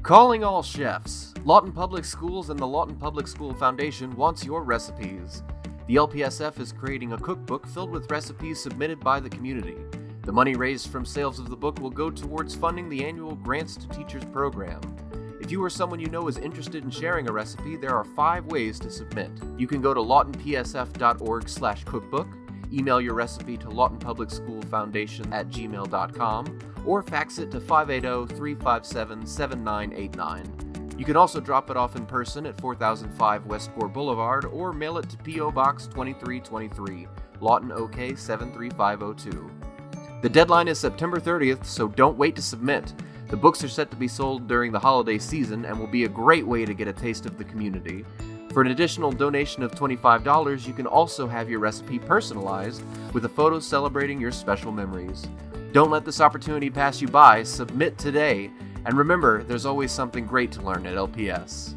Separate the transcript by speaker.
Speaker 1: Calling all chefs! Lawton Public Schools and the Lawton Public School Foundation wants your recipes. The LPSF is creating a cookbook filled with recipes submitted by the community. The money raised from sales of the book will go towards funding the annual Grants to Teachers program. If you or someone you know is interested in sharing a recipe, there are 5 ways to submit. You can go to lawtonpsf.org/cookbook, email your recipe to LawtonPublicSchoolFoundation@gmail.com, or fax it to 580-357-7989. You can also drop it off in person at 4005 West Gore Boulevard or mail it to P.O. Box 2323, Lawton, OK 73502. The deadline is September 30th, so don't wait to submit. The books are set to be sold during the holiday season and will be a great way to get a taste of the community. For an additional donation of $25, you can also have your recipe personalized with a photo celebrating your special memories. Don't let this opportunity pass you by. Submit today. And remember, there's always something great to learn at LPS.